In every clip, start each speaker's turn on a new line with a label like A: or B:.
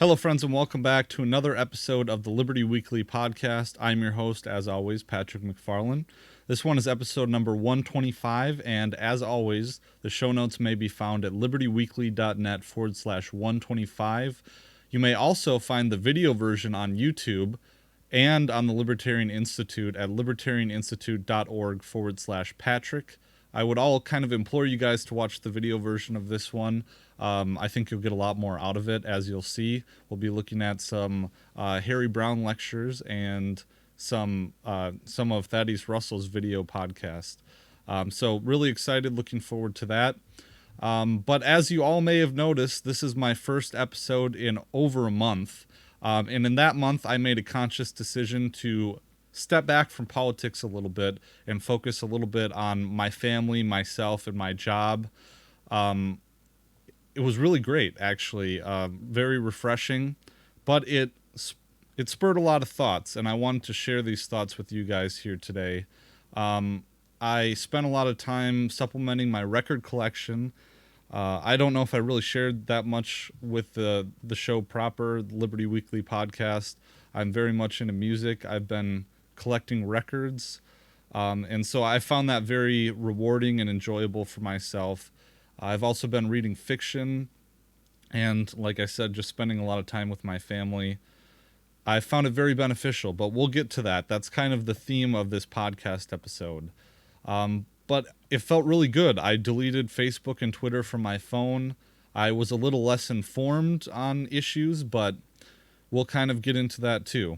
A: Hello, friends, and welcome back to another episode of the Liberty Weekly podcast. I'm your host, as always, Patrick MacFarlane. This one is episode number 125, and as always, the show notes may be found at libertyweekly.net/125. You may also find the video version on YouTube and on the Libertarian Institute at libertarianinstitute.org/Patrick. I would all kind of implore you guys to watch the video version of this one. I think you'll get a lot more out of it, as you'll see. We'll be looking at some Harry Browne lectures and some of Thaddeus Russell's video podcast. So really excited, looking forward to that. But as you all may have noticed, this is my first episode in over a month. And in that month, I made a conscious decision to step back from politics a little bit and focus a little bit on my family, myself, and my job. It was really great, actually, very refreshing, but it spurred a lot of thoughts, and I wanted to share these thoughts with you guys here today. I spent a lot of time supplementing my record collection. I don't know if I really shared that much with the show proper, the Liberty Weekly podcast. I'm very much into music. I've been collecting records, and so I found that very rewarding and enjoyable for myself. I've also been reading fiction, and like I said, just spending a lot of time with my family. I found it very beneficial, but we'll get to that. That's kind of the theme of this podcast episode. But it felt really good. I deleted Facebook and Twitter from my phone. I was a little less informed on issues, but we'll kind of get into that too.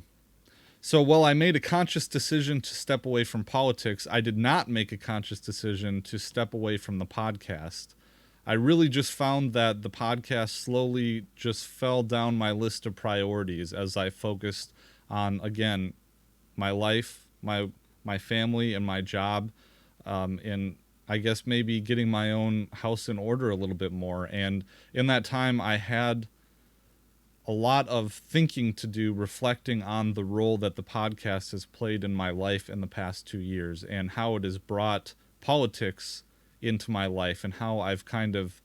A: So while I made a conscious decision to step away from politics, I did not make a conscious decision to step away from the podcast. I really just found that the podcast slowly just fell down my list of priorities as I focused on, again, my life, my family, and my job, and I guess maybe getting my own house in order a little bit more. And in that time, I had a lot of thinking to do, reflecting on the role that the podcast has played in my life in the past 2 years and how it has brought politics into my life and how I've kind of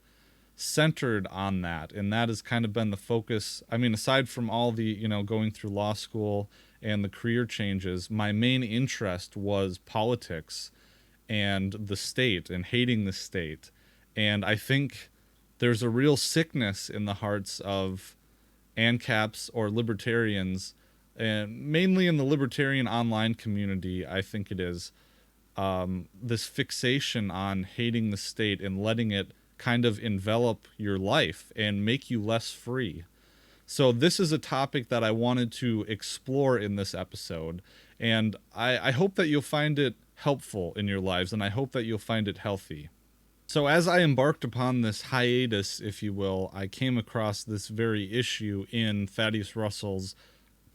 A: centered on that. And that has kind of been the focus. I mean, aside from all the, going through law school and the career changes, my main interest was politics and the state and hating the state. And I think there's a real sickness in the hearts of ANCAPs or libertarians, and mainly in the libertarian online community, I think it is, this fixation on hating the state and letting it kind of envelop your life and make you less free. So this is a topic that I wanted to explore in this episode, and I hope that you'll find it helpful in your lives, and I hope that you'll find it healthy. So as I embarked upon this hiatus, if you will, I came across this very issue in Thaddeus Russell's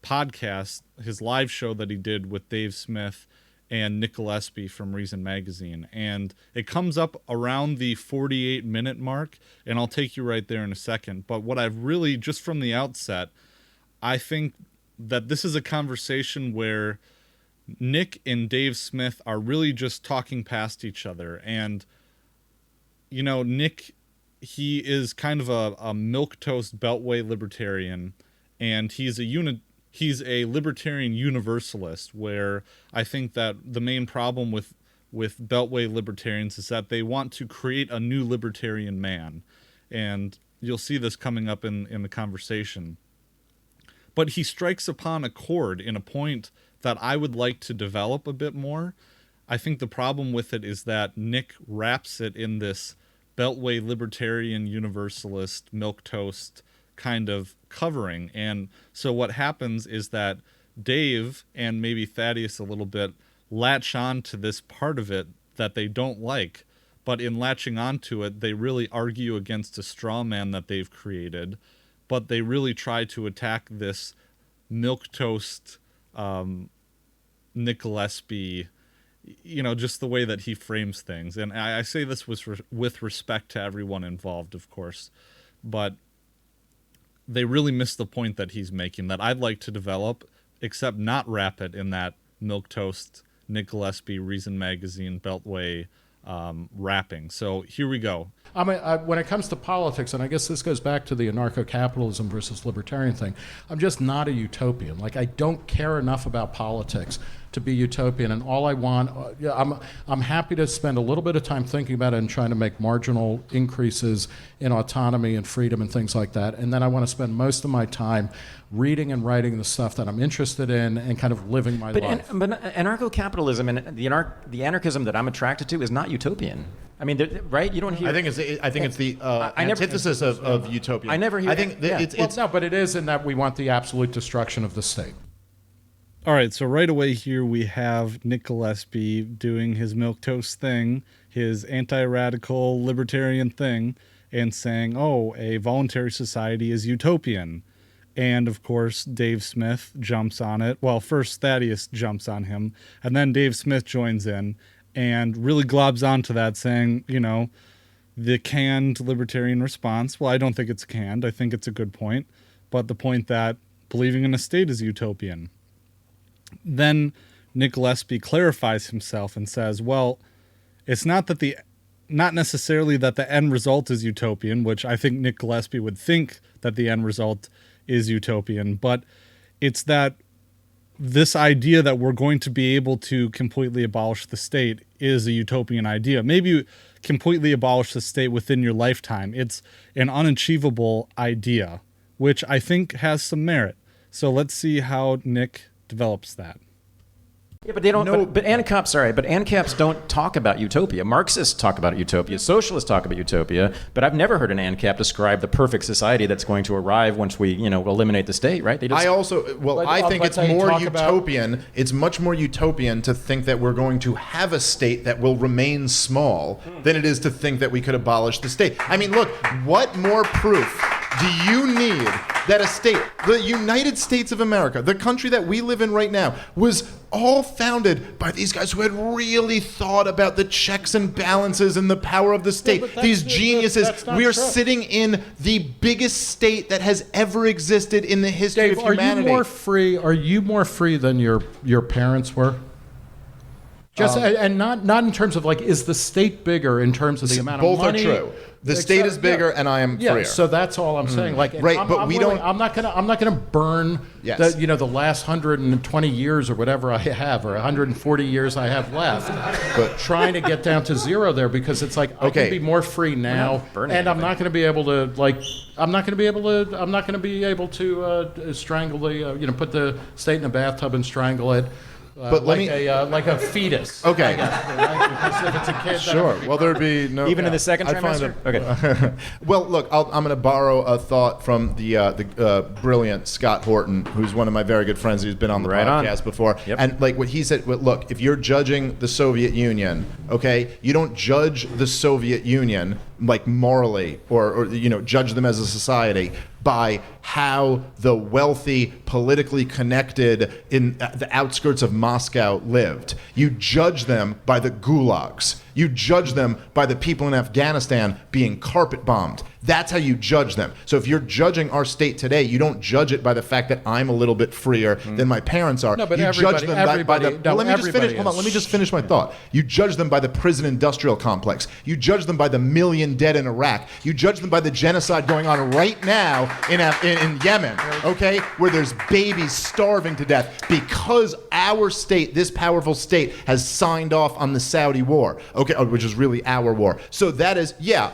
A: podcast, his live show that he did with Dave Smith and Nick Gillespie from Reason Magazine. And it comes up around the 48-minute mark, and I'll take you right there in a second. But what I've really, just from the outset, I think that this is a conversation where Nick and Dave Smith are really just talking past each other. And, Nick, he is kind of a milquetoast beltway libertarian, and he's a libertarian universalist, where I think that the main problem with beltway libertarians is that they want to create a new libertarian man. And you'll see this coming up in the conversation. But he strikes upon a chord in a point that I would like to develop a bit more. I think the problem with it is that Nick wraps it in this beltway libertarian universalist milquetoast kind of covering. And so what happens is that Dave and maybe Thaddeus a little bit latch on to this part of it that they don't like, but in latching onto it, they really argue against a straw man that they've created, but they really try to attack this milquetoast Nick Gillespie, just the way that he frames things. And I say this with respect to everyone involved, of course, but they really miss the point that he's making, that I'd like to develop, except not wrap it in that milquetoast Nick Gillespie, Reason Magazine, beltway wrapping. So here we go.
B: I mean, when it comes to politics, and I guess this goes back to the anarcho-capitalism versus libertarian thing, I'm just not a utopian. Like, I don't care enough about politics to be utopian, and all I want, I'm happy to spend a little bit of time thinking about it and trying to make marginal increases in autonomy and freedom and things like that, and then I want to spend most of my time reading and writing the stuff that I'm interested in and kind of living my life.
C: But anarcho-capitalism and the anarchism that I'm attracted to is not utopian. I mean, right? You don't hear.
D: I think it's the antithesis of utopia.
C: I never hear.
D: I think it's
B: no, but it is in that we want the absolute destruction of the state.
A: All right, so right away here we have Nick Gillespie doing his milquetoast thing, his anti-radical libertarian thing, and saying, "Oh, a voluntary society is utopian." And of course, Dave Smith jumps on it. Well, first Thaddeus jumps on him, and then Dave Smith joins in and really globs onto that, saying, you know, the canned libertarian response. Well, I don't think it's canned. I think it's a good point. But the point that believing in a state is utopian. Then Nick Gillespie clarifies himself and says, well, it's not necessarily that the end result is utopian, which I think Nick Gillespie would think that the end result is utopian, but it's that this idea that we're going to be able to completely abolish the state is a utopian idea. Maybe completely abolish the state within your lifetime. It's an unachievable idea, which I think has some merit. So let's see how Nick develops that.
C: Yeah, but they don't. No. But ANCAPs don't talk about utopia. Marxists talk about utopia. Socialists talk about utopia. But I've never heard an ANCAP describe the perfect society that's going to arrive once we, eliminate the state. Right?
D: I think it's more utopian. It's much more utopian to think that we're going to have a state that will remain small than it is to think that we could abolish the state. I mean, look, what more proof do you need that a state, the United States of America, the country that we live in right now, was all founded by these guys who had really thought about the checks and balances and the power of the state. These geniuses. We are sitting in the biggest state that has ever existed in the history of humanity.
B: Are you more free than your parents were? Just and not in terms of is the state bigger in terms of the amount of money?
D: Both are true. The state is bigger, and I am freer.
B: So that's all I'm saying. I'm not gonna burn the last 120 years or whatever I have, or 140 years I have left, but trying to get down to zero there, because it's I can be more free now, and I'm not going to be able to I'm not going to be able to strangle put the state in a bathtub and strangle it.
D: But
B: like a fetus.
D: Okay.
B: Because if it's a kid,
D: sure. Well, there'd be no.
C: Even in the second trimester.
D: Okay. Well, look, I'm going to borrow a thought from the brilliant Scott Horton, who's one of my very good friends who's been on the podcast before.
C: Yep.
D: And what he said, look, if you're judging the Soviet Union, okay, you don't judge the Soviet Union morally or judge them as a society by how the wealthy, politically connected in the outskirts of Moscow lived. You judge them by the gulags. You judge them by the people in Afghanistan being carpet bombed. That's how you judge them. So if you're judging our state today, you don't judge it by the fact that I'm a little bit freer than my parents are.
B: No, but
D: you judge them by the.
B: Let
D: me just finish my thought. You judge them by the prison industrial complex. You judge them by the million dead in Iraq. You judge them by the genocide going on right now in Yemen, okay, where there's babies starving to death because our state, this powerful state, has signed off on the Saudi war. Okay, which is really our war. So that is,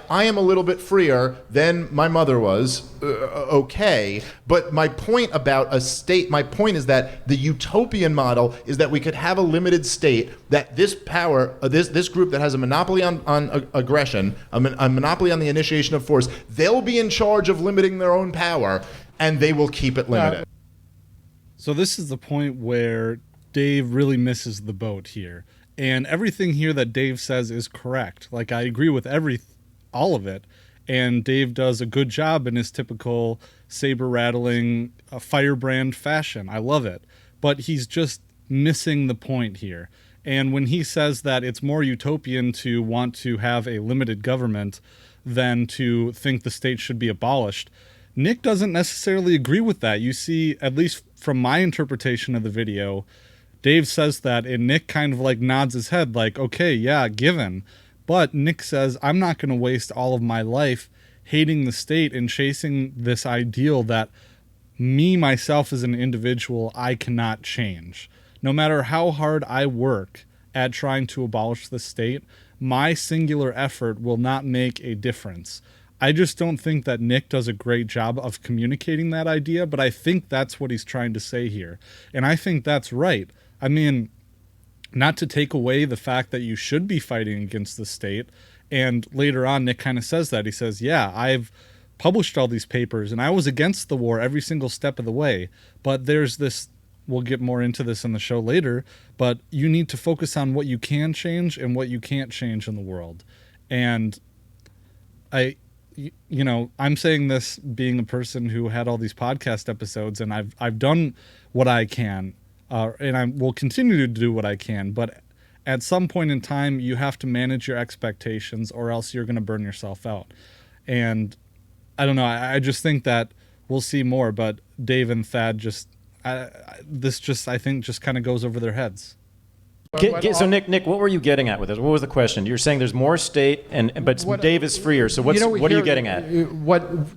D: I am a little bit freer than my mother was, okay. But my point about a state, my point is that the utopian model is that we could have a limited state, that this power, this group that has a monopoly on aggression, a monopoly on the initiation of force, they'll be in charge of limiting their own power, and they will keep it limited.
A: So this is the point where Dave really misses the boat here. And everything here that Dave says is correct. I agree with all of it. And Dave does a good job in his typical saber-rattling, firebrand fashion. I love it. But he's just missing the point here. And when he says that it's more utopian to want to have a limited government than to think the state should be abolished, Nick doesn't necessarily agree with that. You see, at least from my interpretation of the video, Dave says that, and Nick kind of nods his head okay, yeah, given. But Nick says, I'm not going to waste all of my life hating the state and chasing this ideal that me, myself as an individual, I cannot change. No matter how hard I work at trying to abolish the state, my singular effort will not make a difference. I just don't think that Nick does a great job of communicating that idea, but I think that's what he's trying to say here. And I think that's right. I mean, not to take away the fact that you should be fighting against the state. And later on, Nick kind of says that. He says, yeah, I've published all these papers and I was against the war every single step of the way. But there's this, we'll get more into this in the show later, but you need to focus on what you can change and what you can't change in the world. And I'm saying this being a person who had all these podcast episodes, and I've done what I can, and I will continue to do what I can. But at some point in time, you have to manage your expectations, or else you're going to burn yourself out. And I don't know. I just think that we'll see more. But Dave and Thad I think just kind of goes over their heads.
C: So Nick, what were you getting at with this? What was the question? You're saying there's more state, but Dave is freer. So what are you getting at?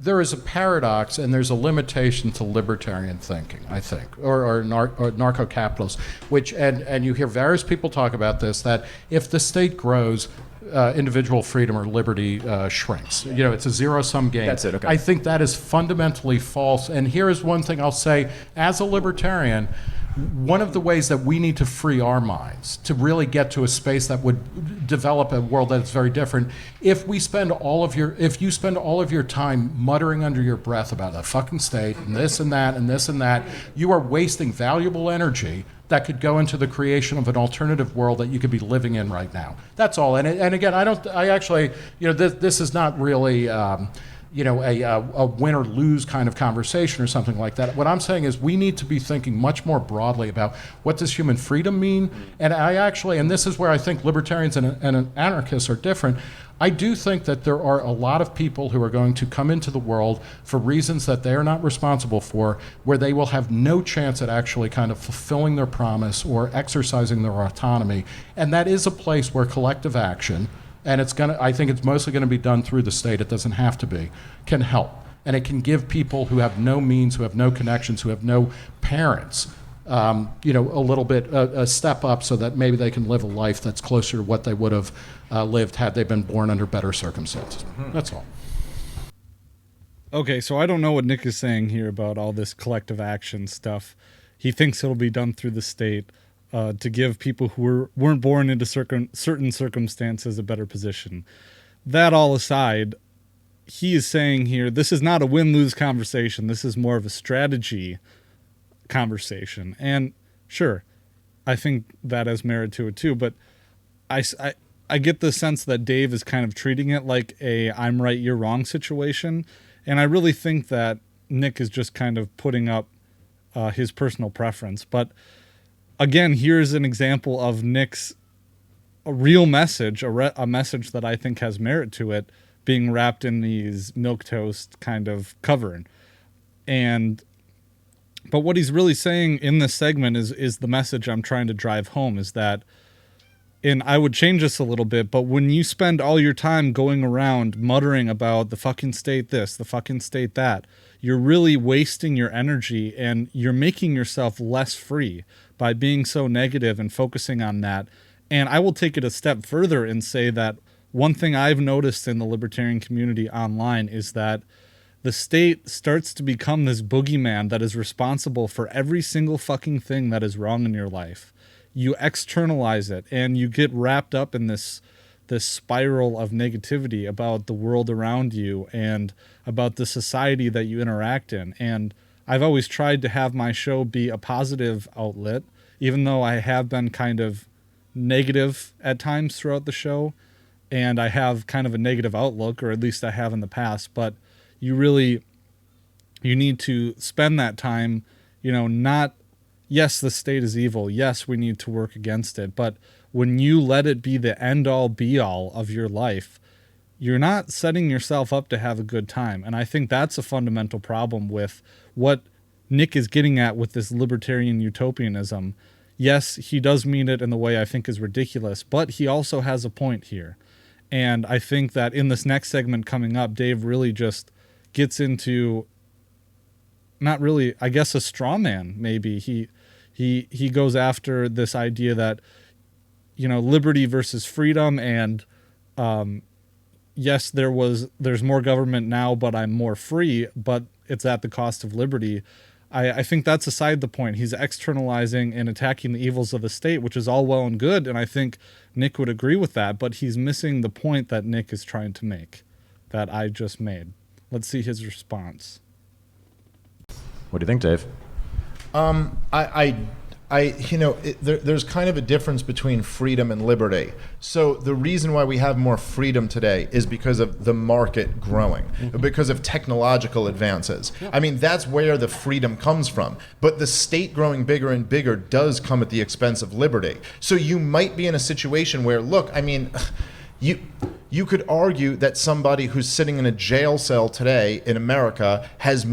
B: There is a paradox and there's a limitation to libertarian thinking, I think, or narco-capitalists, and you hear various people talk about this, that if the state grows, individual freedom or liberty shrinks. It's a zero-sum game.
C: That's it, okay.
B: I think that is fundamentally false. And here is one thing I'll say. As a libertarian, one of the ways that we need to free our minds to really get to a space that would develop a world that's very different, if you spend all of your time muttering under your breath about the fucking state and this and that and this and that, you are wasting valuable energy that could go into the creation of an alternative world that you could be living in right now. That's all. And again, this is not really a win or lose kind of conversation or something like that. What I'm saying is we need to be thinking much more broadly about what does human freedom mean. And and this is where I think libertarians and anarchists are different. I do think that there are a lot of people who are going to come into the world for reasons that they are not responsible for, where they will have no chance at actually kind of fulfilling their promise or exercising their autonomy. And that is a place where collective action, and I think it's mostly going to be done through the state, it doesn't have to be, can help. And it can give people who have no means, who have no connections, who have no parents, a little bit a step up so that maybe they can live a life that's closer to what they would have lived had they been born under better circumstances. That's all.
A: Okay, so I don't know what Nick is saying here about all this collective action stuff. He thinks it'll be done through the state to give people who weren't born into certain circumstances a better position. That all aside, he is saying here, this is not a win-lose conversation. This is more of a strategy conversation. And sure, I think that has merit to it too, but I get the sense that Dave is kind of treating it like a I'm right, you're wrong situation. And I really think that Nick is just kind of putting up his personal preference. But again, here's an example of Nick's a real message, a message that I think has merit to it, being wrapped in these milquetoast kind of covering. But what he's really saying in this segment is the message I'm trying to drive home, is that, and I would change this a little bit, but when you spend all your time going around muttering about the fucking state this, the fucking state that, you're really wasting your energy and you're making yourself less free by being so negative and focusing on that. And I will take it a step further and say that one thing I've noticed in the libertarian community online is that the state starts to become this boogeyman that is responsible for every single fucking thing that is wrong in your life. You externalize it and you get wrapped up in this spiral of negativity about the world around you and about the society that you interact in. And I've always tried to have my show be a positive outlet, even though I have been kind of negative at times throughout the show, and I have kind of a negative outlook, or at least I have in the past. But you need to spend that time, not, yes, the state is evil. Yes, we need to work against it. But when you let it be the end all be all of your life, you're not setting yourself up to have a good time. And I think that's a fundamental problem with what Nick is getting at with this libertarian utopianism. Yes, he does mean it in the way I think is ridiculous, but he also has a point here. And I think that in this next segment coming up, Dave really just gets into, not really, I guess, a straw man. Maybe he goes after this idea that, liberty versus freedom, and yes, there's more government now, but I'm more free, but it's at the cost of liberty. I think that's aside the point. He's externalizing and attacking the evils of the state, which is all well and good, and I think Nick would agree with that, but he's missing the point that Nick is trying to make, that I just made. Let's see his response.
C: What do you think, Dave?
D: There's kind of a difference between freedom and liberty. So the reason why we have more freedom today is because of the market growing, because of technological advances. I mean, that's where the freedom comes from. But the state growing bigger and bigger does come at the expense of liberty. So you might be in a situation where, look, I mean, you could argue that somebody who's sitting in a jail cell today in America has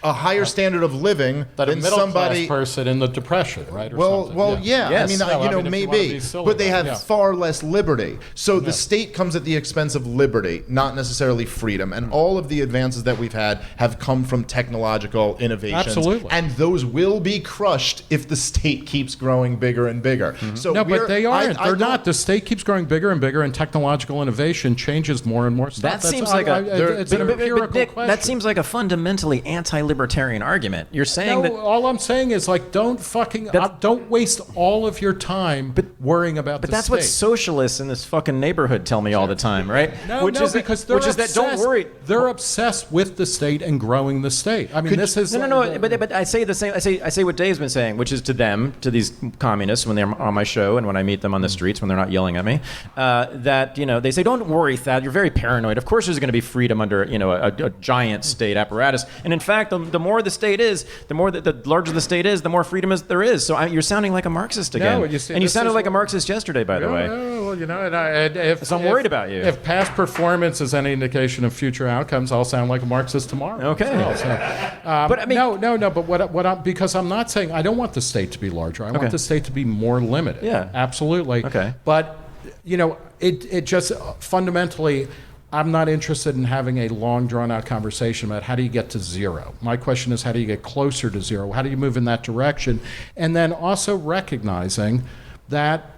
D: a higher standard of living
B: than a middle
D: somebody
B: class person in the Depression, right? Or
D: well, yeah.
C: Yes.
D: I mean, maybe, but they have far less liberty. So the state comes at the expense of liberty, not necessarily freedom. And all of the advances that we've had have come from technological innovations.
B: Absolutely.
D: And those will be crushed if the state keeps growing bigger and bigger. So
B: no, but they aren't. They're not. The state keeps growing bigger and bigger, and technological innovation changes more and more stuff.
C: That seems like
B: it's an empirical
C: Nick,
B: question.
C: that seems like a fundamentally anti-libertarian argument. You're saying that
B: all I'm saying is, like, don't waste all of your time worrying about the state.
C: But that's what socialists in this fucking neighborhood tell me all the time, right?
B: Because they're obsessed.
C: Don't worry.
B: They're obsessed with the state and growing the state. I mean, this is
C: but I say the same. I say what Dave's been saying, which is to them, to these communists when they're on my show and when I meet them on the streets when they're not yelling at me, that they say, don't worry, Thad, you're very paranoid. Of course, there's going to be freedom under a giant state apparatus, and in fact, the more the state is, the larger the state is, the more freedom there is. So you're sounding like a Marxist again.
B: No,
C: and you sounded like a Marxist yesterday, by the way.
B: Well,
C: So I'm worried about you.
B: If past performance is any indication of future outcomes, I'll sound like a Marxist tomorrow.
C: Okay.
B: But I mean, no. But because I'm not saying I don't want the state to be larger. I want the state to be more limited.
C: Yeah.
B: Absolutely.
C: Okay.
B: But it just fundamentally, I'm not interested in having a long, drawn-out conversation about how do you get to zero. My question is, how do you get closer to zero? How do you move in that direction? And then also recognizing that,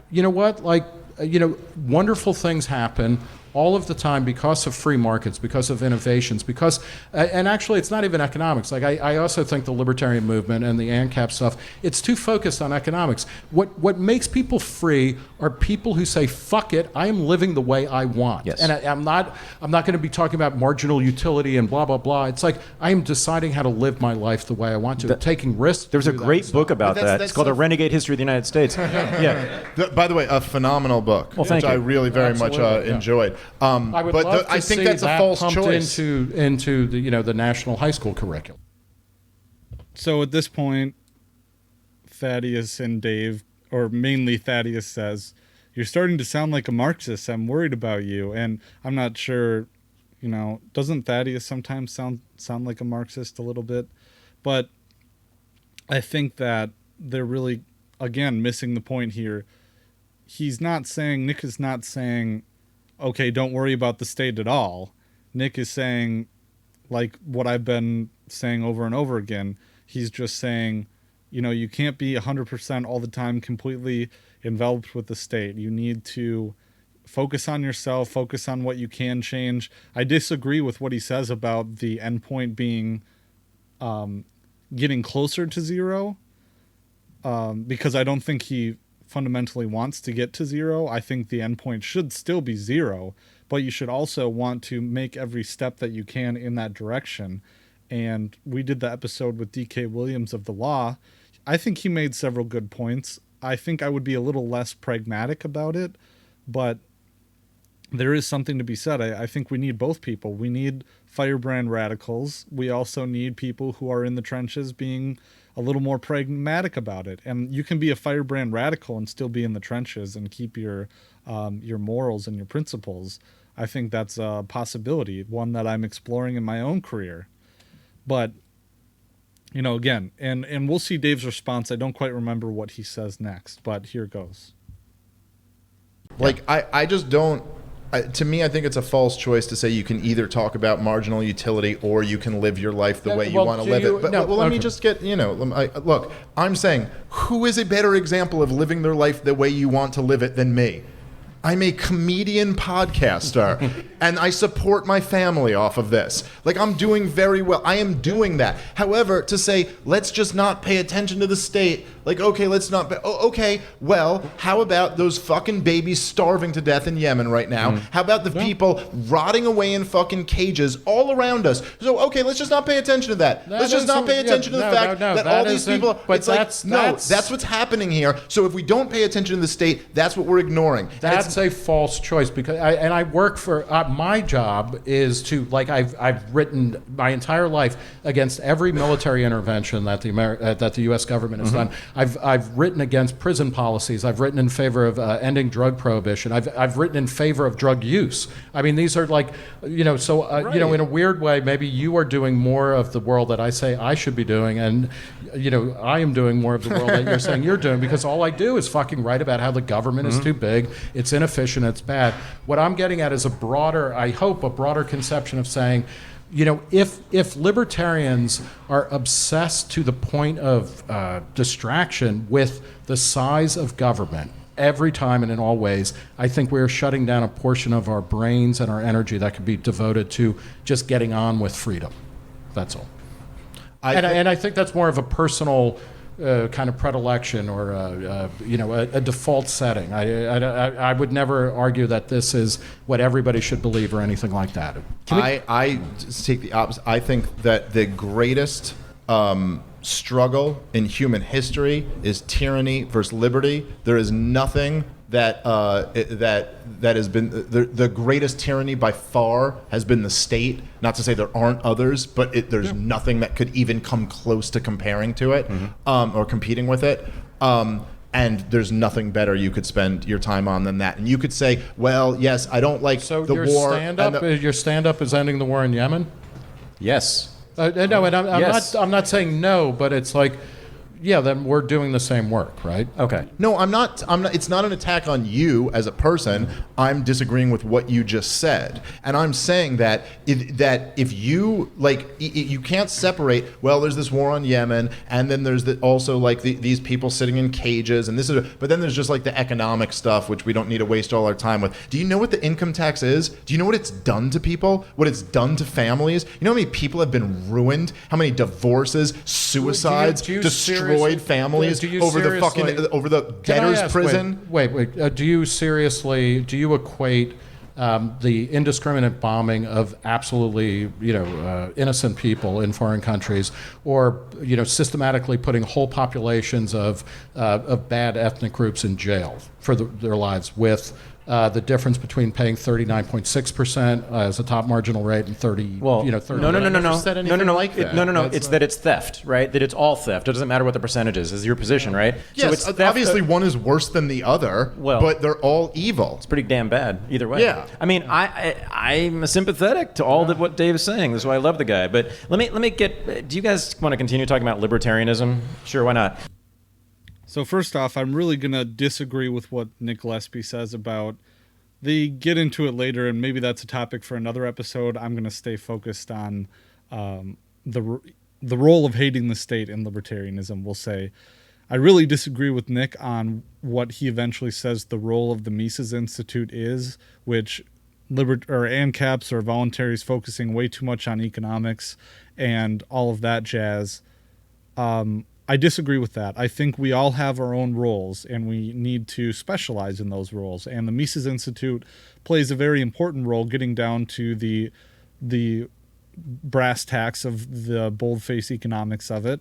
B: wonderful things happen all of the time because of free markets, because of innovations, and actually it's not even economics. Like I also think the libertarian movement and the ANCAP stuff, it's too focused on economics. What makes people free are people who say, fuck it, I am living the way I want.
C: Yes.
B: And I'm not going to be talking about marginal utility and blah, blah, blah. It's like I am deciding how to live my life the way I want to, taking risks.
C: There was a great book about that. It's called A Renegade History of the United States. Yeah.
D: By the way, a phenomenal book,
C: which
D: I really very much enjoyed.
B: I would love to
D: I think
B: see
D: that's
B: that
D: a false
B: pumped
D: choice.
B: into the national high school curriculum.
A: So at this point, Thaddeus and Dave, or mainly Thaddeus, says, "You're starting to sound like a Marxist. I'm worried about you." And I'm not sure, doesn't Thaddeus sometimes sound like a Marxist a little bit? But I think that they're really, again, missing the point here. Nick is not saying, okay, don't worry about the state at all. Nick is saying, like what I've been saying over and over again, he's just saying, you can't be 100% all the time completely enveloped with the state. You need to focus on yourself, focus on what you can change. I disagree with what he says about the endpoint being getting closer to zero, because I don't think he fundamentally wants to get to zero. I think the endpoint should still be zero, but you should also want to make every step that you can in that direction. And we did the episode with D.K. Williams of the law. I think he made several good points. I think I would be a little less pragmatic about it, but there is something to be said. I think we need both people. We need firebrand radicals. We also need people who are in the trenches being a little more pragmatic about it. And you can be a firebrand radical and still be in the trenches and keep your morals and your principles. I think that's a possibility, one that I'm exploring in my own career. But, again, and we'll see Dave's response. I don't quite remember what he says next, but here goes.
D: Like, I just don't. To me, I think it's a false choice to say you can either talk about marginal utility or you can live your life the way you want to live it. But let me just get, look, I'm saying, who is a better example of living their life the way you want to live it than me? I'm a comedian podcaster, and I support my family off of this. Like, I'm doing very well. I am doing that. However, to say, let's just not pay attention to the state, like, okay, let's not, okay, well, how about those fucking babies starving to death in Yemen right now? How about the people rotting away in fucking cages all around us? So, okay, let's just not pay attention to that. Let's just not pay attention to the fact that all these people, it's like, that's what's happening here. So if we don't pay attention to the state, that's what we're ignoring.
B: That's a false choice, because I work for my job is to, like, I've written my entire life against every military intervention that the U.S. government has done. I've written against prison policies. I've written in favor of ending drug prohibition. I've written in favor of drug use. I mean, these are like, in a weird way, maybe you are doing more of the world that I say I should be doing, and I am doing more of the world that you're saying you're doing, because all I do is fucking write about how the government is too big, it's inefficient, it's bad. What I'm getting at is I hope a broader conception of saying, if libertarians are obsessed to the point of distraction with the size of government every time and in all ways, I think we're shutting down a portion of our brains and our energy that could be devoted to just getting on with freedom. That's all. And I think that's more of a personal kind of predilection, or a default setting. I would never argue that this is what everybody should believe or anything like that.
D: I take the opposite. I think that the greatest struggle in human history is tyranny versus liberty. There is nothing that has been the greatest tyranny by far has been the state. Not to say there aren't others, but there's nothing that could even come close to comparing to it, or competing with it. And there's nothing better you could spend your time on than that. And you could say, well, yes, I don't like the war.
B: Your stand-up is ending the war in Yemen?
C: Yes.
B: No, and I'm not saying no, but it's like, yeah, then we're doing the same work, right?
C: Okay.
D: No, I'm not. It's not an attack on you as a person. I'm disagreeing with what you just said, and I'm saying that if you you can't separate. Well, there's this war on Yemen, and then there's also these people sitting in cages, and but then there's just like the economic stuff, which we don't need to waste all our time with. Do you know what the income tax is? Do you know what it's done to people? What it's done to families? You know how many people have been ruined? How many divorces, suicides, destroyed families over the debtor's prison?
B: Wait. Do you equate the indiscriminate bombing of absolutely innocent people in foreign countries, or systematically putting whole populations of bad ethnic groups in jail for their lives, with the difference between paying 39.6% as a top marginal rate and 30?
C: Well,
B: 30.
C: No.
D: No.
C: It's that it's theft, right? That it's all theft. It doesn't matter what the percentage is your position, right?
D: Yes,
C: so it's theft,
D: obviously one is worse than the other, but they're all evil.
C: It's pretty damn bad either way.
D: Yeah.
C: I mean, I'm sympathetic to all what Dave is saying. That's why I love the guy. But let me get. Do you guys want to continue talking about libertarianism? Sure, why not?
A: So first off, I'm really going to disagree with what Nick Gillespie says about they get into it later, and maybe that's a topic for another episode. I'm going to stay focused on the role of hating the state in libertarianism, we'll say. I really disagree with Nick on what he eventually says the role of the Mises Institute is, which ANCAPs or voluntaries focusing way too much on economics and all of that jazz. I disagree with that. I think we all have our own roles, and we need to specialize in those roles. And the Mises Institute plays a very important role, getting down to the brass tacks of the boldface economics of it.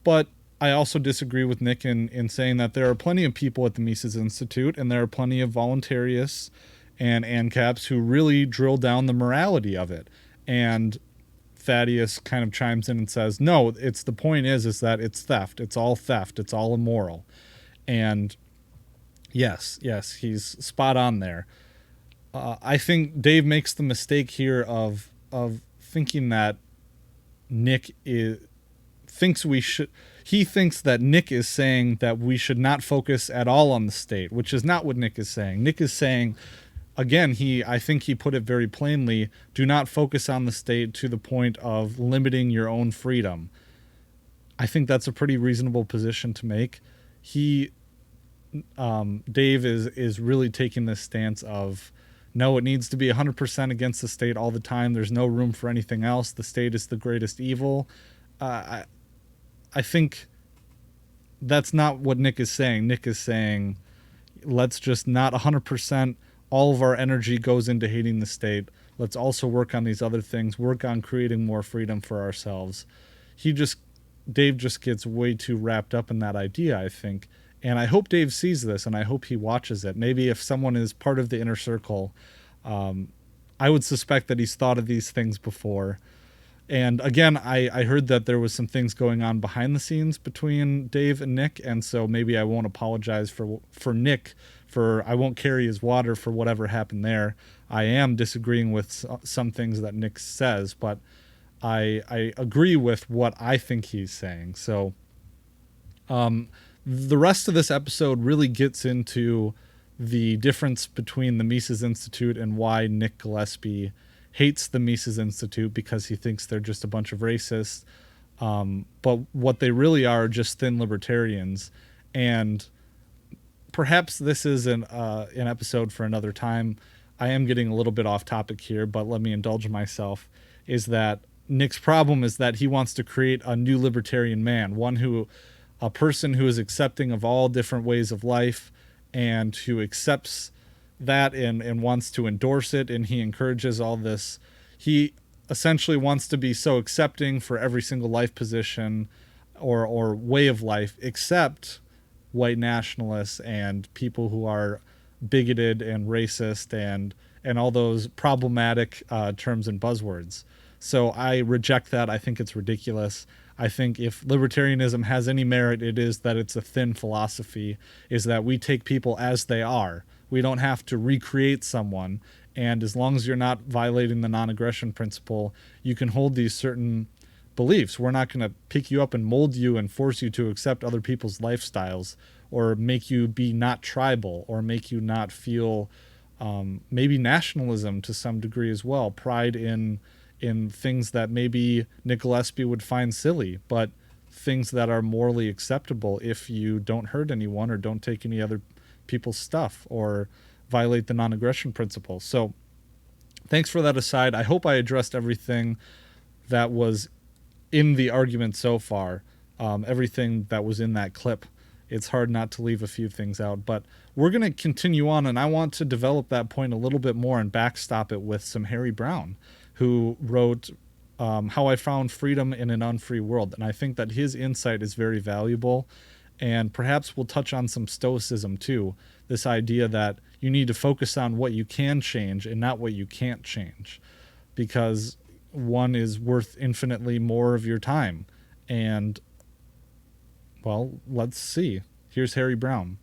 A: But I also disagree with Nick in saying that there are plenty of people at the Mises Institute, and there are plenty of voluntarists and ANCAPs who really drill down the morality of it. And Thaddeus kind of chimes in and says, no, the point is that it's theft. It's all theft. It's all immoral. And yes, he's spot on there. I think Dave makes the mistake here of thinking that Nick thinks we should. he thinks that Nick is saying that we should not focus at all on the state, which is not what Nick is saying. Nick is saying, again, I think he put it very plainly, do not focus on the state to the point of limiting your own freedom. I think that's a pretty reasonable position to make. Dave is really taking this stance of, no, it needs to be 100% against the state all the time. There's no room for anything else. The state is the greatest evil. I think that's not what Nick is saying. Nick is saying, let's just not 100%. All of our energy goes into hating the state. Let's also work on these other things, work on creating more freedom for ourselves. Dave just gets way too wrapped up in that idea, I think. And I hope Dave sees this, and I hope he watches it. Maybe if someone is part of the inner circle, I would suspect that he's thought of these things before. And again, I heard that there was some things going on behind the scenes between Dave and Nick, and so maybe I won't apologize for Nick, I won't carry his water for whatever happened there. I am disagreeing with some things that Nick says, but I agree with what I think he's saying. So the rest of this episode really gets into the difference between the Mises Institute and why Nick Gillespie hates the Mises Institute, because he thinks they're just a bunch of racists. But what they really are just thin libertarians. And perhaps this is an episode for another time. I am getting a little bit off topic here, but let me indulge myself, is that Nick's problem is that he wants to create a new libertarian man, a person who is accepting of all different ways of life and who accepts that and wants to endorse it, and he encourages all this. He essentially wants to be so accepting for every single life position or way of life, except white nationalists and people who are bigoted and racist and all those problematic terms and buzzwords. So I reject that. I think it's ridiculous. I think if libertarianism has any merit, it is that it's a thin philosophy, is that we take people as they are. We don't have to recreate someone. And as long as you're not violating the non-aggression principle, you can hold these certain beliefs. We're not going to pick you up and mold you and force you to accept other people's lifestyles, or make you be not tribal, or make you not feel maybe nationalism to some degree as well, pride in things that maybe Nick Gillespie would find silly, but things that are morally acceptable if you don't hurt anyone or don't take any other people's stuff or violate the non-aggression principle. So thanks for that aside. I hope I addressed everything that was in the argument so far, everything that was in that clip. It's hard not to leave a few things out, but we're going to continue on, and I want to develop that point a little bit more and backstop it with some Harry Browne, who wrote How I Found Freedom in an Unfree World. And I think that his insight is very valuable, and perhaps we'll touch on some stoicism too, this idea that you need to focus on what you can change and not what you can't change, because one is worth infinitely more of your time. And, well, let's see. Here's Harry Browne.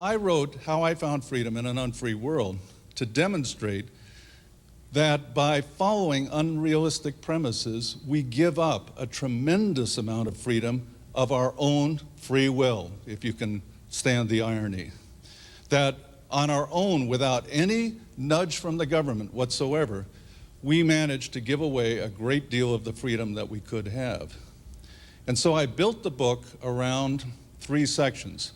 E: I wrote How I Found Freedom in an Unfree World to demonstrate that by following unrealistic premises, we give up a tremendous amount of freedom of our own free will, if you can stand the irony. That on our own, without any nudge from the government whatsoever, we managed to give away a great deal of the freedom that we could have. And so I built the book around 3 sections.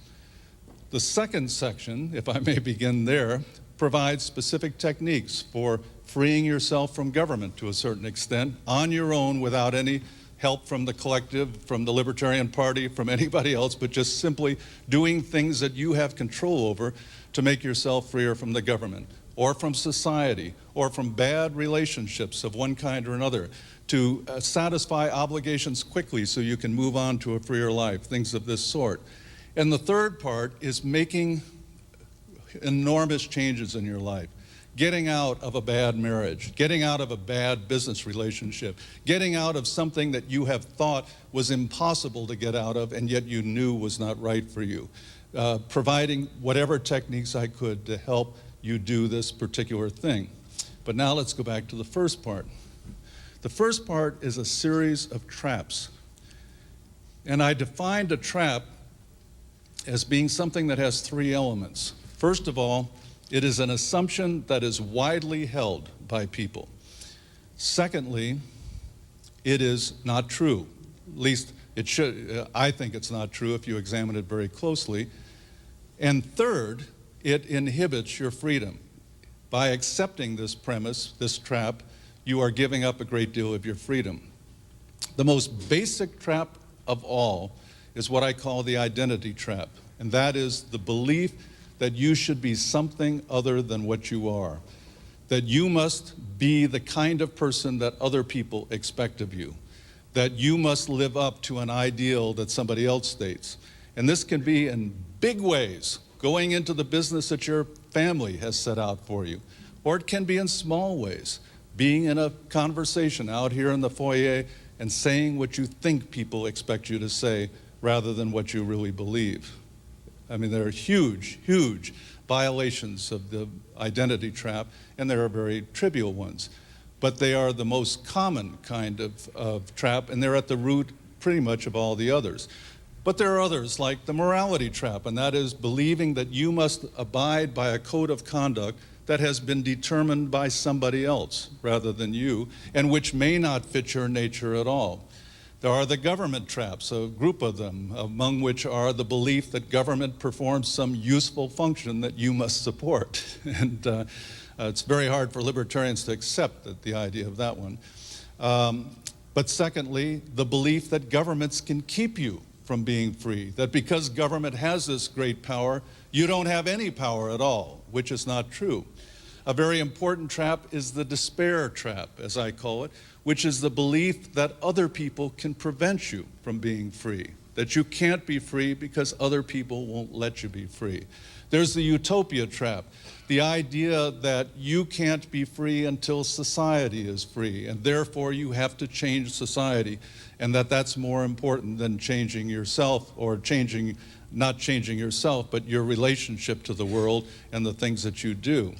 E: The second section, if I may begin there, provides specific techniques for freeing yourself from government to a certain extent on your own without any help from the collective, from the Libertarian Party, from anybody else, but just simply doing things that you have control over to make yourself freer from the government or from society or from bad relationships of one kind or another, to satisfy obligations quickly so you can move on to a freer life, things of this sort. And the third part is making enormous changes in your life. Getting out of a bad marriage, getting out of a bad business relationship, getting out of something that you have thought was impossible to get out of and yet you knew was not right for you. providing whatever techniques I could to help you do this particular thing. But now let's go back to the first part. The first part is a series of traps. And I defined a trap as being something that has three elements. First of all, it is an assumption that is widely held by people. Secondly, it is not true. At least it should. I think it's not true if you examine it very closely. And third, it inhibits your freedom. By accepting this premise, this trap, you are giving up a great deal of your freedom. The most basic trap of all is what I call the identity trap, and that is the belief that you should be something other than what you are, that you must be the kind of person that other people expect of you, that you must live up to an ideal that somebody else states. And this can be in big ways, going into the business that your family has set out for you, or it can be in small ways, being in a conversation out here in the foyer and saying what you think people expect you to say rather than what you really believe. I mean, there are huge, huge violations of the identity trap, and there are very trivial ones. But they are the most common kind of trap, and they're at the root pretty much of all the others. But there are others, like the morality trap, and that is believing that you must abide by a code of conduct that has been determined by somebody else rather than you, and which may not fit your nature at all. There are the government traps, a group of them, among which are the belief that government performs some useful function that you must support. And it's very hard for libertarians to accept the idea of that one. But secondly, the belief that governments can keep you from being free, that because government has this great power, you don't have any power at all, which is not true. A very important trap is the despair trap, as I call it, which is the belief that other people can prevent you from being free, that you can't be free because other people won't let you be free. There's the utopia trap, the idea that you can't be free until society is free, and therefore you have to change society, and that's more important than changing yourself, or not changing yourself, but your relationship to the world and the things that you do.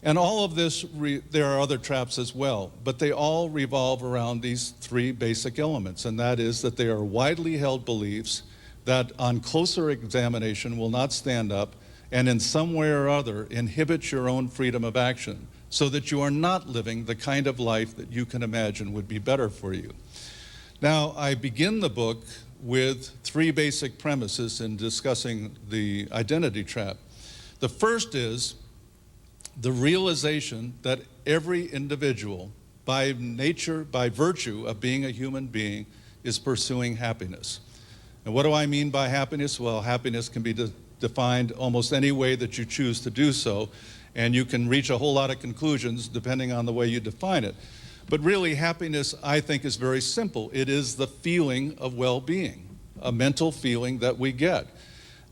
E: And all of this, there are other traps as well, but they all revolve around these three basic elements, and that is that they are widely held beliefs that on closer examination will not stand up and in some way or other inhibit your own freedom of action, so that you are not living the kind of life that you can imagine would be better for you. Now, I begin the book with three basic premises in discussing the identity trap. The first is the realization that every individual, by nature, by virtue of being a human being, is pursuing happiness. And what do I mean by happiness? Well, happiness can be defined almost any way that you choose to do so, and you can reach a whole lot of conclusions depending on the way you define it. But really, happiness, I think, is very simple. It is the feeling of well-being, a mental feeling that we get.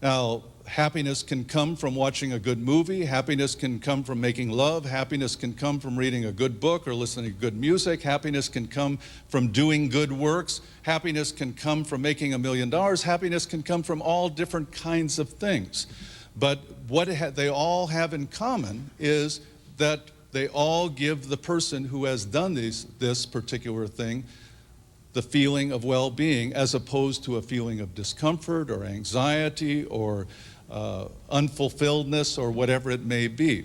E: Now, happiness can come from watching a good movie, happiness can come from making love, happiness can come from reading a good book or listening to good music, happiness can come from doing good works, happiness can come from making $1 million, happiness can come from all different kinds of things. But what they all have in common is that they all give the person who has done this particular thing the feeling of well-being, as opposed to a feeling of discomfort or anxiety or unfulfilledness or whatever it may be.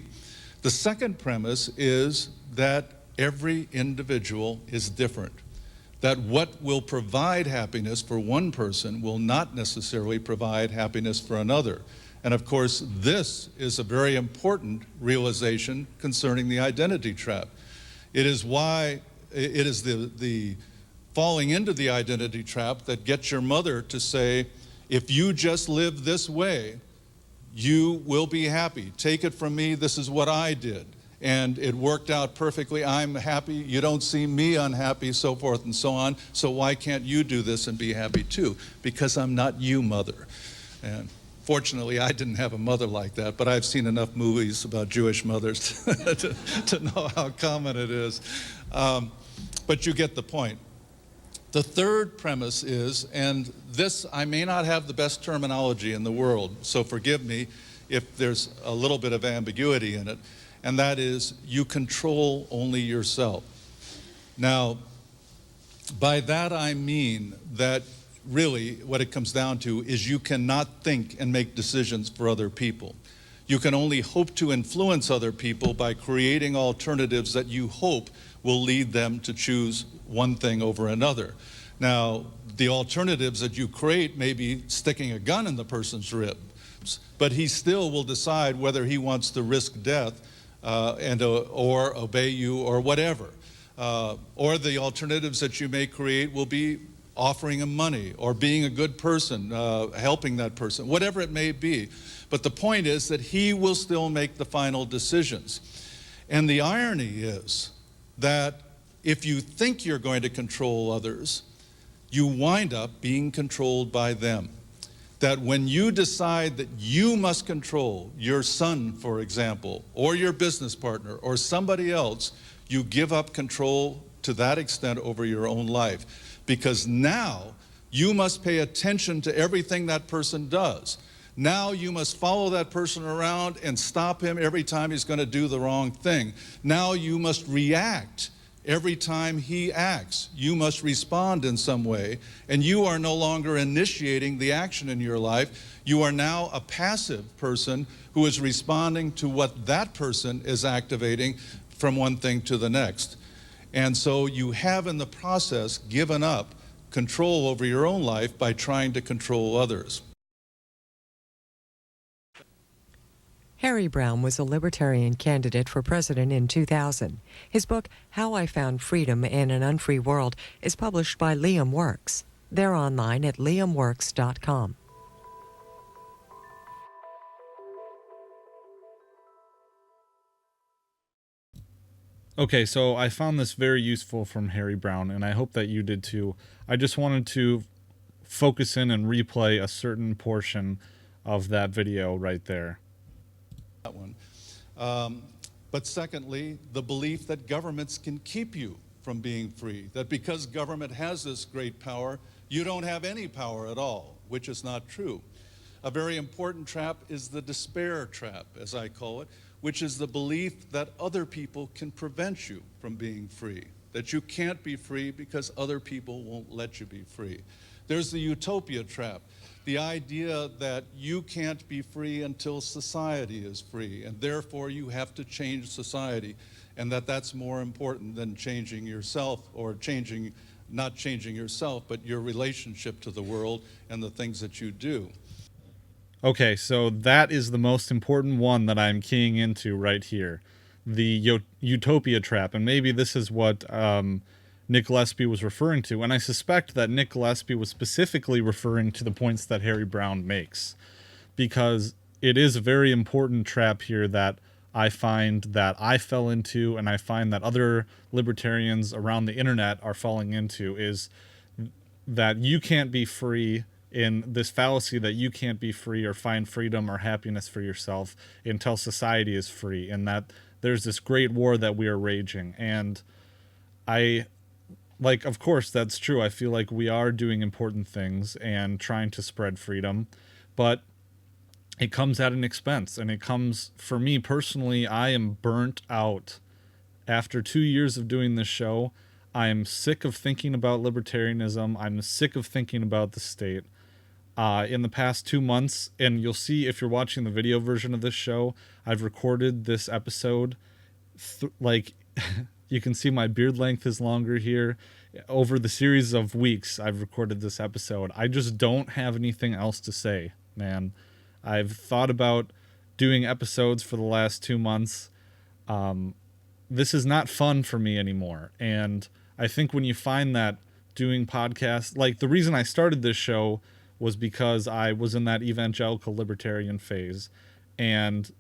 E: The second premise is that every individual is different, that what will provide happiness for one person will not necessarily provide happiness for another. And of course, this is a very important realization concerning the identity trap. It is why it is the falling into the identity trap that gets your mother to say, if you just live this way, you will be happy. Take it from me, this is what I did. And it worked out perfectly. I'm happy, you don't see me unhappy, so forth and so on. So why can't you do this and be happy too? Because I'm not you, mother. And fortunately, I didn't have a mother like that, but I've seen enough movies about Jewish mothers to know how common it is. But you get the point. The third premise is, and this, I may not have the best terminology in the world, so forgive me if there's a little bit of ambiguity in it, and that is, you control only yourself. Now, by that I mean that really what it comes down to is you cannot think and make decisions for other people. You can only hope to influence other people by creating alternatives that you hope will lead them to choose one thing over another. Now, the alternatives that you create may be sticking a gun in the person's ribs, but he still will decide whether he wants to risk death or obey you or whatever. Or the alternatives that you may create will be offering him money or being a good person, helping that person, whatever it may be. But the point is that he will still make the final decisions. And the irony is that if you think you're going to control others, you wind up being controlled by them. That when you decide that you must control your son, for example, or your business partner, or somebody else, you give up control to that extent over your own life. Because now you must pay attention to everything that person does. Now you must follow that person around and stop him every time he's going to do the wrong thing. Now you must react every time he acts. You must respond in some way, and you are no longer initiating the action in your life. You are now a passive person who is responding to what that person is activating from one thing to the next. And so you have in the process given up control over your own life by trying to control others.
F: Harry Browne was a libertarian candidate for president in 2000. His book, How I Found Freedom in an Unfree World, is published by Liam Works. They're online at liamworks.com.
A: Okay, so I found this very useful from Harry Browne, and I hope that you did too. I just wanted to focus in and replay a certain portion of that video right there.
E: That one. But secondly, the belief that governments can keep you from being free, that because government has this great power, you don't have any power at all, which is not true. A very important trap is the despair trap, as I call it, which is the belief that other people can prevent you from being free, that you can't be free because other people won't let you be free. There's the utopia trap, the idea that you can't be free until society is free, and therefore you have to change society, and that's more important than changing yourself, or not changing yourself, but your relationship to the world and the things that you do.
A: Okay, so that is the most important one that I'm keying into right here, the utopia trap, and maybe this is what Nick Gillespie was referring to, and I suspect that Nick Gillespie was specifically referring to the points that Harry Browne makes, because it is a very important trap here that I find that I fell into, and I find that other libertarians around the internet are falling into, is that you can't be free, in this fallacy that you can't be free or find freedom or happiness for yourself until society is free, and that there's this great war that we are raging. And of course that's true. I feel like we are doing important things and trying to spread freedom, but it comes at an expense, and it comes, for me personally, I am burnt out. After 2 years of doing this show, I am sick of thinking about libertarianism. I'm sick of thinking about the state. In the past 2 months, and you'll see if you're watching the video version of this show, I've recorded this episode, you can see my beard length is longer here. Over the series of weeks I've recorded this episode, I just don't have anything else to say, man. I've thought about doing episodes for the last 2 months. This is not fun for me anymore, and I think when you find that doing podcasts, like the reason I started this show was because I was in that evangelical libertarian phase, and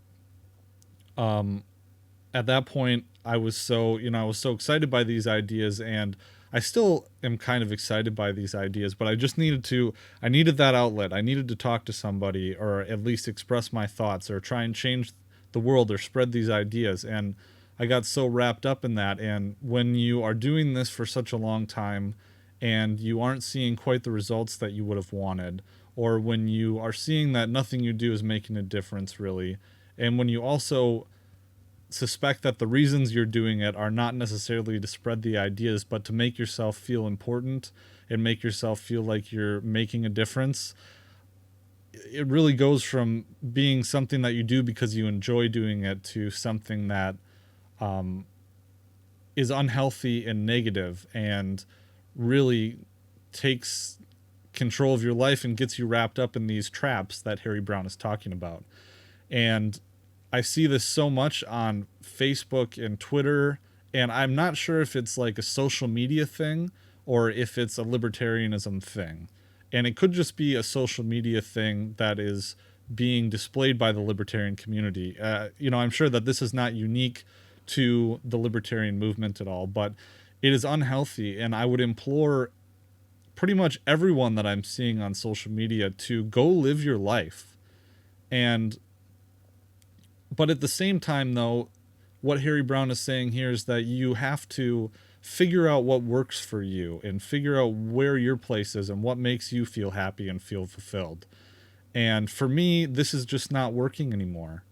A: at that point I was so excited by these ideas, and I still am kind of excited by these ideas, but I just needed that outlet. I needed to talk to somebody, or at least express my thoughts, or try and change the world, or spread these ideas, and I got so wrapped up in that. And when you are doing this for such a long time, and you aren't seeing quite the results that you would have wanted, or when you are seeing that nothing you do is making a difference really, and when you also suspect that the reasons you're doing it are not necessarily to spread the ideas, but to make yourself feel important and make yourself feel like you're making a difference, it really goes from being something that you do because you enjoy doing it to something that is unhealthy and negative and really takes control of your life and gets you wrapped up in these traps that Harry Browne is talking about. And I see this so much on Facebook and Twitter, and I'm not sure if it's like a social media thing or if it's a libertarianism thing. And it could just be a social media thing that is being displayed by the libertarian community. I'm sure that this is not unique to the libertarian movement at all, but it is unhealthy. And I would implore pretty much everyone that I'm seeing on social media to go live your life. But at the same time, though, what Harry Browne is saying here is that you have to figure out what works for you and figure out where your place is and what makes you feel happy and feel fulfilled. And for me, this is just not working anymore.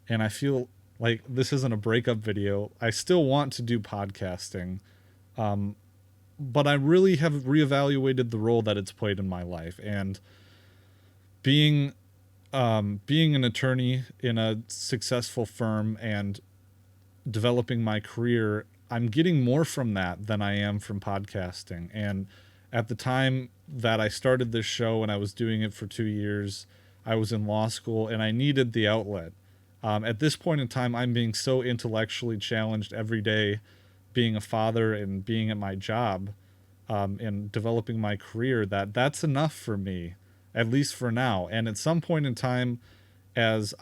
A: And I feel like this isn't a breakup video. I still want to do podcasting, but I really have reevaluated the role that it's played in my life. And being an attorney in a successful firm and developing my career, I'm getting more from that than I am from podcasting. And at the time that I started this show and I was doing it for 2 years, I was in law school and I needed the outlet. At this point in time, I'm being so intellectually challenged every day, being a father and being at my job, and developing my career, that's enough for me, at least for now. And at some point in time, as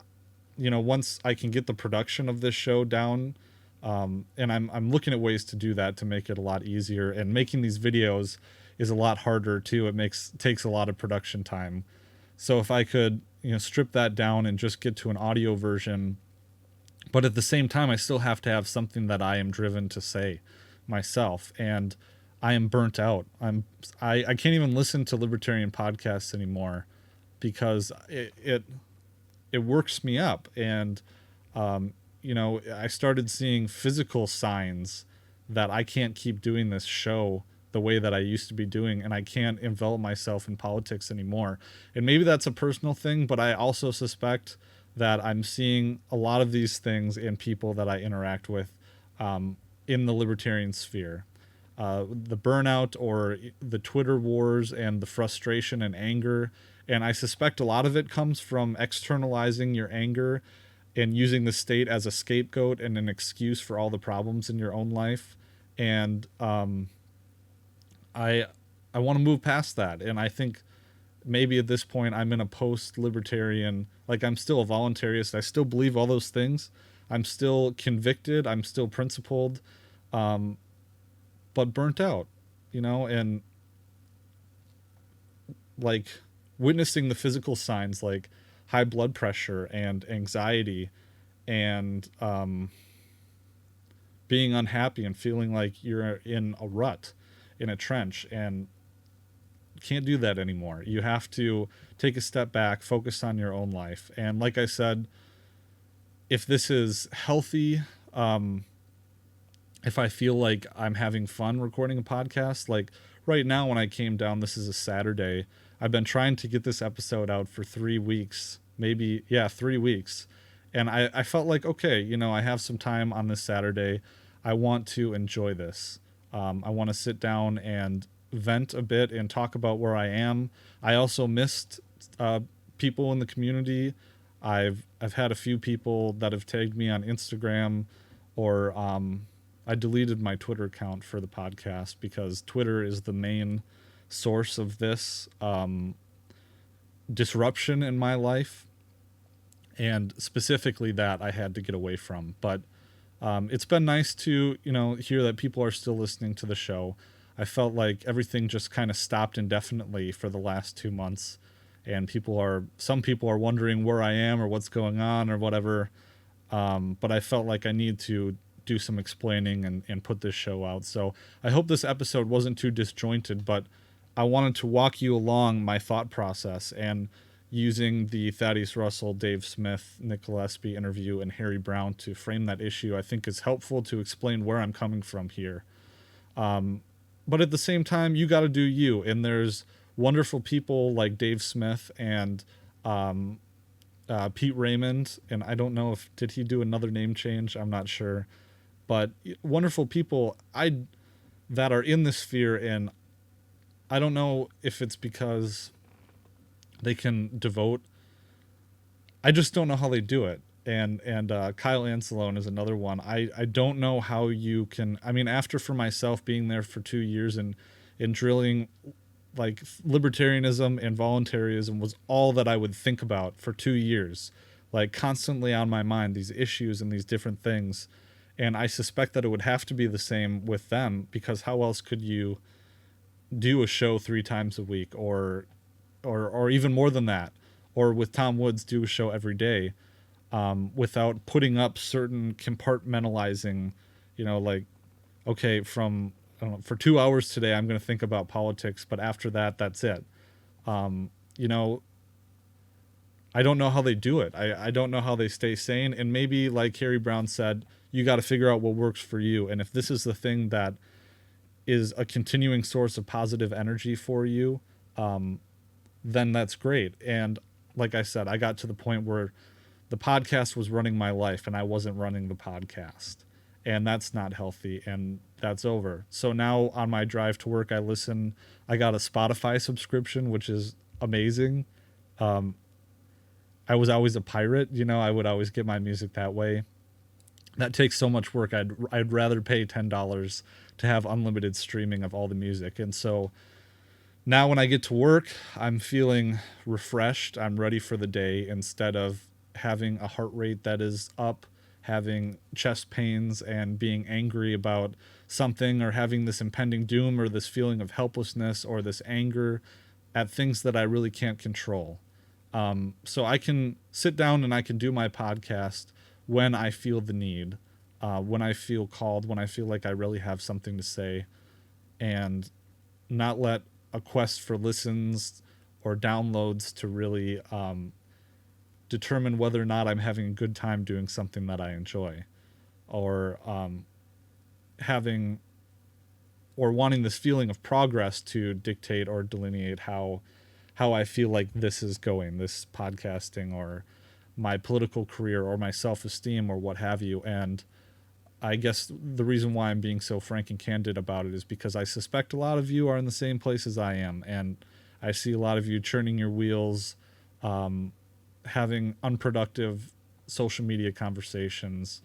A: once I can get the production of this show down, and I'm looking at ways to do that to make it a lot easier. And making these videos is a lot harder too. It takes a lot of production time. So if I could, strip that down and just get to an audio version, but at the same time, I still have to have something that I am driven to say myself. And I am burnt out. I can't even listen to libertarian podcasts anymore because it works me up. And, I started seeing physical signs that I can't keep doing this show the way that I used to be doing, and I can't envelop myself in politics anymore. And maybe that's a personal thing, but I also suspect that I'm seeing a lot of these things in people that I interact with in the libertarian sphere. The burnout or the Twitter wars and the frustration and anger. And I suspect a lot of it comes from externalizing your anger and using the state as a scapegoat and an excuse for all the problems in your own life. And I want to move past that. And I think maybe at this point I'm in a post-libertarian, like I'm still a voluntarist. I still believe all those things. I'm still convicted. I'm still principled, but burnt out, and like witnessing the physical signs like high blood pressure and anxiety and being unhappy and feeling like you're in a rut, in a trench, and can't do that anymore. You have to take a step back, focus on your own life. And like I said, if this is healthy, if I feel like I'm having fun recording a podcast, like right now when I came down, this is a Saturday. I've been trying to get this episode out for 3 weeks, 3 weeks. And I felt like, okay, I have some time on this Saturday. I want to enjoy this. I want to sit down and vent a bit and talk about where I am. I also missed people in the community. I've had a few people that have tagged me on Instagram, or I deleted my Twitter account for the podcast because Twitter is the main source of this disruption in my life, and specifically that I had to get away from. But it's been nice to hear that people are still listening to the show. I felt like everything just kind of stopped indefinitely for the last 2 months, and some people are wondering where I am or what's going on or whatever. But I felt like I need to do some explaining and put this show out. So I hope this episode wasn't too disjointed, but I wanted to walk you along my thought process, and using the Thaddeus Russell, Dave Smith, Nick Gillespie interview and Harry Browne to frame that issue, I think is helpful to explain where I'm coming from here. But at the same time, you got to do you. And there's wonderful people like Dave Smith and Pete Raymond. And I don't know did he do another name change? I'm not sure. But wonderful people that are in this sphere. And I don't know if it's because they can devote. I just don't know how they do it. And Kyle Ancelone is another one. I don't know how you can. I mean, after for myself being there for 2 years and drilling, like, libertarianism and voluntarism was all that I would think about for 2 years, like constantly on my mind, these issues and these different things. And I suspect that it would have to be the same with them, because how else could you do a show 3 times a week or even more than that, or with Tom Woods do a show every day, without putting up certain compartmentalizing, like, okay, from, I don't know, for 2 hours today, I'm going to think about politics, but after that, that's it. I don't know how they do it. I don't know how they stay sane. And maybe, like Harry Browne said, you got to figure out what works for you. And if this is the thing that is a continuing source of positive energy for you, then that's great. And like I said, I got to the point where the podcast was running my life and I wasn't running the podcast, and that's not healthy, and that's over. So now on my drive to work, I got a Spotify subscription, which is amazing. I was always a pirate, I would always get my music that way. That takes so much work. I'd rather pay $10 to have unlimited streaming of all the music. And so now when I get to work, I'm feeling refreshed. I'm ready for the day, instead of having a heart rate that is up, having chest pains and being angry about something, or having this impending doom or this feeling of helplessness or this anger at things that I really can't control. So I can sit down and I can do my podcast when I feel the need, when I feel called, when I feel like I really have something to say, and not let a quest for listens or downloads to really determine whether or not I'm having a good time doing something that I enjoy, or wanting this feeling of progress to dictate or delineate how I feel like this is going, this podcasting, or my political career, or my self-esteem, or what have you. And I guess the reason why I'm being so frank and candid about it is because I suspect a lot of you are in the same place as I am. And I see a lot of you churning your wheels, having unproductive social media conversations,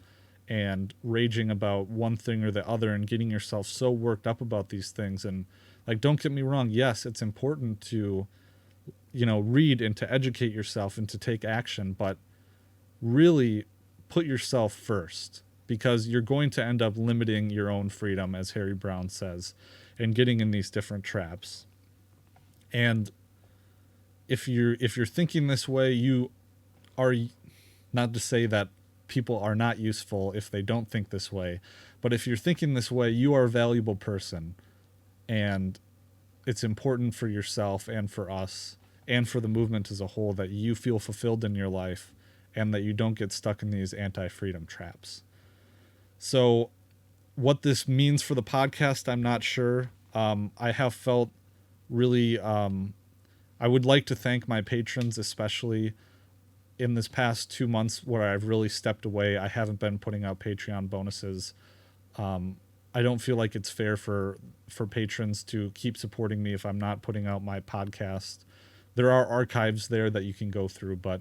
A: and raging about one thing or the other, and getting yourself so worked up about these things. And, like, don't get me wrong. Yes, it's important to, read and to educate yourself and to take action, but really put yourself first, because you're going to end up limiting your own freedom, as Harry Browne says, and getting in these different traps. And if you're thinking this way, you are, not to say that people are not useful if they don't think this way, but if you're thinking this way, you are a valuable person, and it's important for yourself and for us and for the movement as a whole that you feel fulfilled in your life, and that you don't get stuck in these anti-freedom traps. So what this means for the podcast, I'm not sure. I have felt really, I would like to thank my patrons, especially in this past 2 months where I've really stepped away. I haven't been putting out Patreon bonuses. I don't feel like it's fair for patrons to keep supporting me if I'm not putting out my podcast. There are archives there that you can go through, but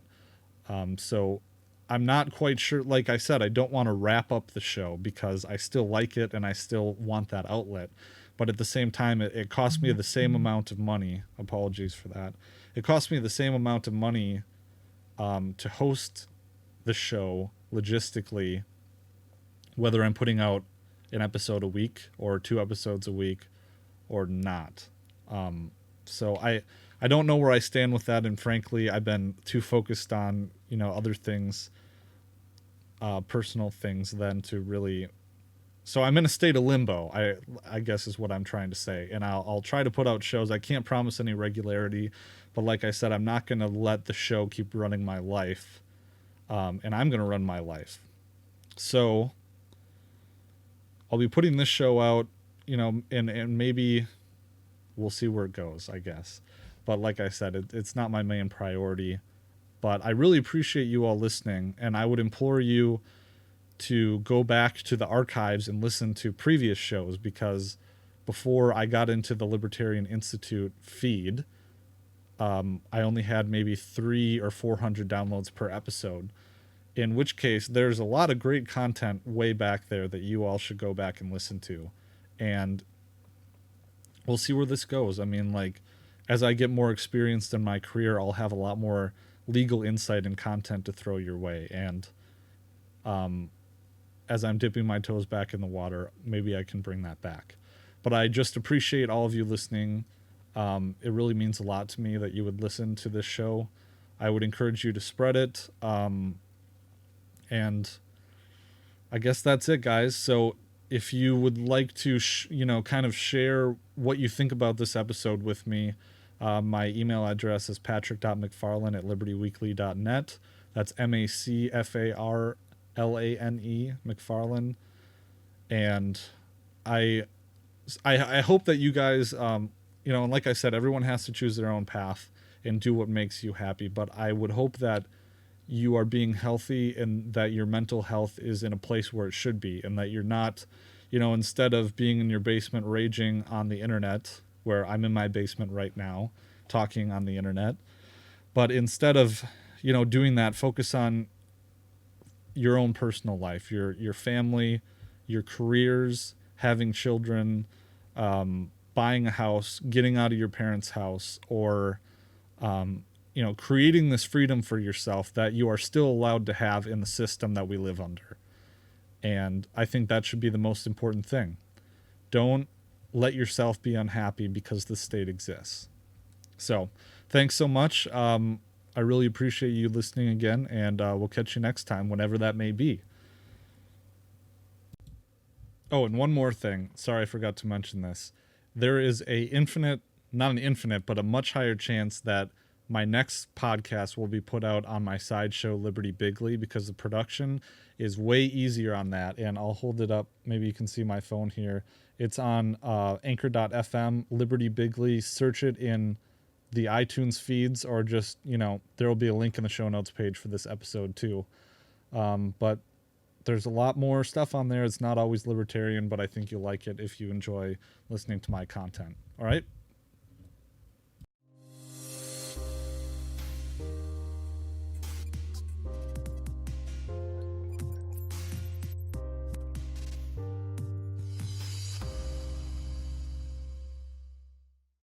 A: so I'm not quite sure. Like I said, I don't want to wrap up the show because I still like it and I still want that outlet. But at the same time, it cost me the same amount of money. Apologies for that. It cost me the same amount of money to host the show logistically, whether I'm putting out an episode a week or 2 episodes a week or not. So I don't know where I stand with that, and frankly, I've been too focused on, other things, personal things, than to really so I'm in a state of limbo, I guess is what I'm trying to say. And I'll try to put out shows. I can't promise any regularity, but like I said, I'm not going to let the show keep running my life. And I'm going to run my life. So I'll be putting this show out, and maybe we'll see where it goes, I guess. But like I said, it's not my main priority. But I really appreciate you all listening, and I would implore you to go back to the archives and listen to previous shows, because before I got into the Libertarian Institute feed, I only had maybe 300 or 400 downloads per episode, in which case there's a lot of great content way back there that you all should go back and listen to. And we'll see where this goes. I mean, like, as I get more experienced in my career, I'll have a lot more legal insight and content to throw your way. And as I'm dipping my toes back in the water, maybe I can bring that back. But I just appreciate all of you listening. It really means a lot to me that you would listen to this show. I would encourage you to spread it. And I guess that's it, guys. So if you would like to, kind of share what you think about this episode with me, my email address is patrick.mcfarlane@libertyweekly.net. That's MacFarlane, McFarlane. And I hope that you guys, and like I said, everyone has to choose their own path and do what makes you happy. But I would hope that you are being healthy and that your mental health is in a place where it should be, and that you're not, instead of being in your basement raging on the internet, where I'm in my basement right now talking on the internet, but instead of, doing that, focus on your own personal life, your family, your careers, having children, buying a house, getting out of your parents' house, or, creating this freedom for yourself that you are still allowed to have in the system that we live under. And I think that should be the most important thing. Don't let yourself be unhappy because the state exists. So thanks so much. I really appreciate you listening again, and we'll catch you next time, whenever that may be. Oh, and one more thing. Sorry, I forgot to mention this. There is not an infinite, but a much higher chance that my next podcast will be put out on my side show, Liberty Bigly, because the production is way easier on that. And I'll hold it up. Maybe you can see my phone here. It's on anchor.fm, Liberty Bigly. Search it in the iTunes feeds, or just, there will be a link in the show notes page for this episode too. But there's a lot more stuff on there. It's not always libertarian, but I think you'll like it if you enjoy listening to my content. All right.